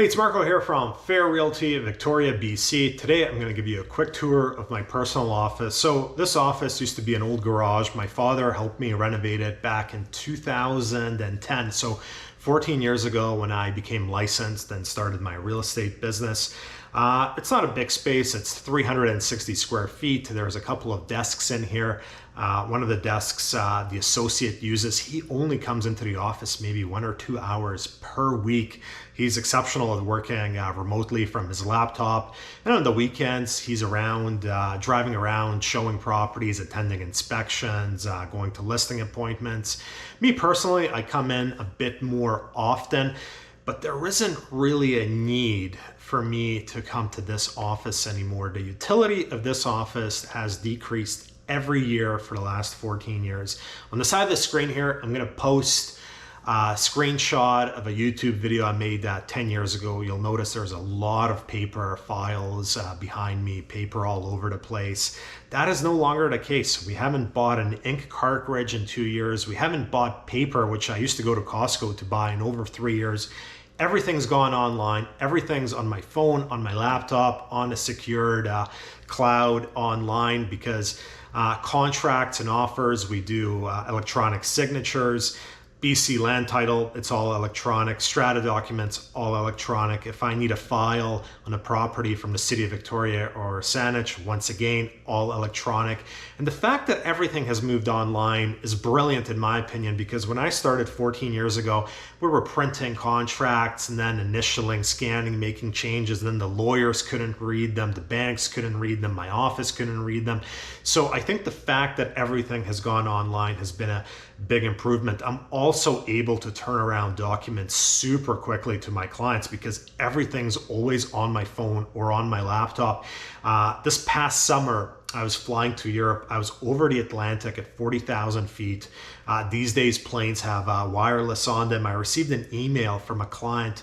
Hey, it's Marko here from Fair Realty, Victoria, BC. Today I'm going to give you a quick tour of my personal office. So this office used to be an old garage. My father helped me renovate it back in 2010. So 14 years ago when I became licensed and started my real estate business. It's not a big space. It's 360 square feet. There's a couple of desks in here. One of the desks the associate uses, he only comes into the office maybe 1 or 2 hours per week. He's exceptional at working remotely from his laptop. And on the weekends, he's around, driving around, showing properties, attending inspections, going to listing appointments. Me personally, I come in a bit more often, but there isn't really a need for me to come to this office anymore. The utility of this office has decreased every year for the last 14 years. On the side of the screen here, I'm going to post a screenshot of a YouTube video I made 10 years ago. You'll notice there's a lot of paper files behind me, paper all over the place. That is no longer the case. We haven't bought an ink cartridge in 2 years. We haven't bought paper, which I used to go to Costco to buy, in over 3 years. Everything's gone online. Everything's on my phone, on my laptop, on a secured cloud online, because contracts and offers, we do electronic signatures. BC land title, it's all electronic. Strata documents, all electronic. If I need a file on a property from the city of Victoria or Saanich, once again, all electronic. And the fact that everything has moved online is brilliant in my opinion, because when I started 14 years ago, we were printing contracts and then initialing, scanning, making changes. And then the lawyers couldn't read them, the banks couldn't read them, my office couldn't read them. So I think the fact that everything has gone online has been a big improvement. I'm also able to turn around documents super quickly to my clients because everything's always on my phone or on my laptop. This past summer, I was flying to Europe. I was over the Atlantic at 40,000 feet. These days, planes have wireless on them. I received an email from a client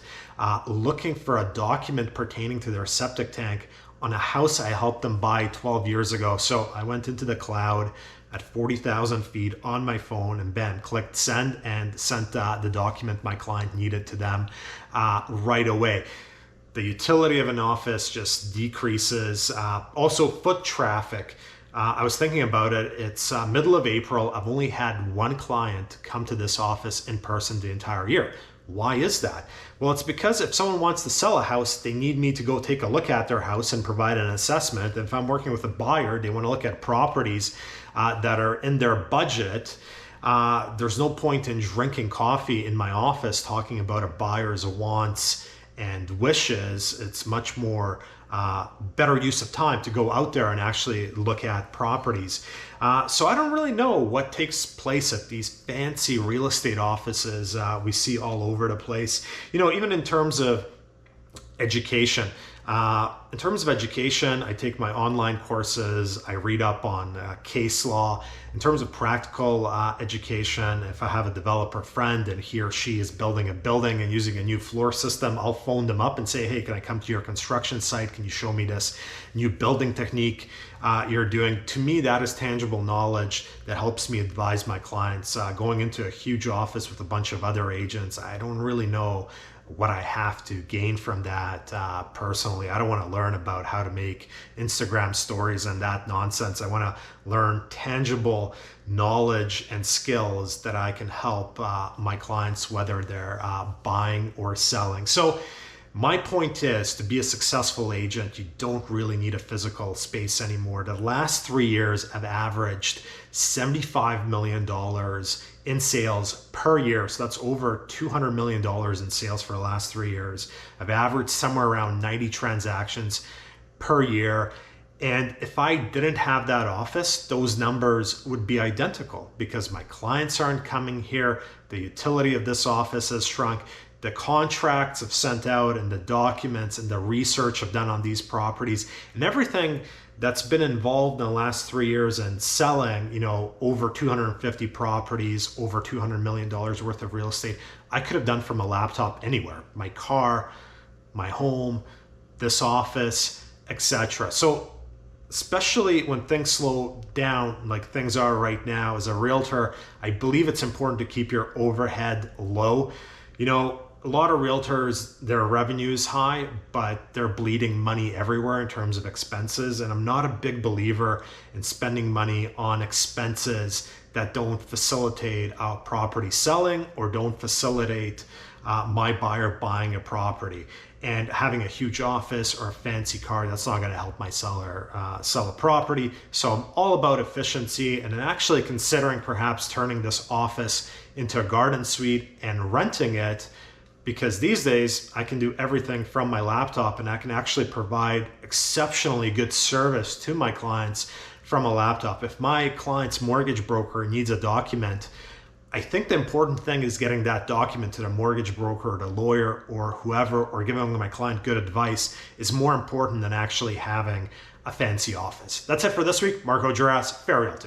looking for a document pertaining to their septic tank on a house I helped them buy 12 years ago. So I went into the cloud at 40,000 feet on my phone and bam, clicked send and sent the document my client needed to them right away. The utility of an office just decreases. Also, foot traffic. I was thinking about it. It's middle of April. I've only had one client come to this office in person the entire year. Why is that? Well, it's because if someone wants to sell a house, they need me to go take a look at their house and provide an assessment. If I'm working with a buyer, they want to look at properties that are in their budget. There's no point in drinking coffee in my office talking about a buyer's wants and wishes. It's much more better use of time to go out there and actually look at properties. So I don't really know what takes place at these fancy real estate offices we see all over the place. You know, even in terms of education. In terms of education, I take my online courses, I read up on case law. In terms of practical education, if I have a developer friend and he or she is building a building and using a new floor system, I'll phone them up and say, hey, can I come to your construction site? Can you show me this new building technique you're doing? To me, that is tangible knowledge that helps me advise my clients. Going into a huge office with a bunch of other agents, I don't really know what I have to gain from that personally. I don't want to learn about how to make Instagram stories and that nonsense. I want to learn tangible knowledge and skills that I can help my clients, whether they're buying or selling. So my point is, to be a successful agent, you don't really need a physical space anymore. The last 3 years I've averaged $75 million in sales per year. So that's over $200 million in sales for the last 3 years. I've averaged somewhere around 90 transactions per year. And if I didn't have that office, those numbers would be identical because my clients aren't coming here. The utility of this office has shrunk. The contracts have sent out and the documents and the research I've done on these properties and everything that's been involved in the last 3 years in selling, you know, over 250 properties, over $200 million worth of real estate, I could have done from a laptop anywhere, my car, my home, this office, etc. So especially when things slow down like things are right now, as a realtor, I believe it's important to keep your overhead low. You know, a lot of realtors, their revenue is high, but they're bleeding money everywhere in terms of expenses. And I'm not a big believer in spending money on expenses that don't facilitate property selling or don't facilitate my buyer buying a property. And having a huge office or a fancy car, that's not going to help my seller sell a property. So I'm all about efficiency, and actually considering perhaps turning this office into a garden suite and renting it, because these days I can do everything from my laptop, and I can actually provide exceptionally good service to my clients from a laptop. If my client's mortgage broker needs a document, I think the important thing is getting that document to the mortgage broker or the lawyer or whoever, or giving my client good advice is more important than actually having a fancy office. That's it for this week. Marko, Juras, Fair Realty.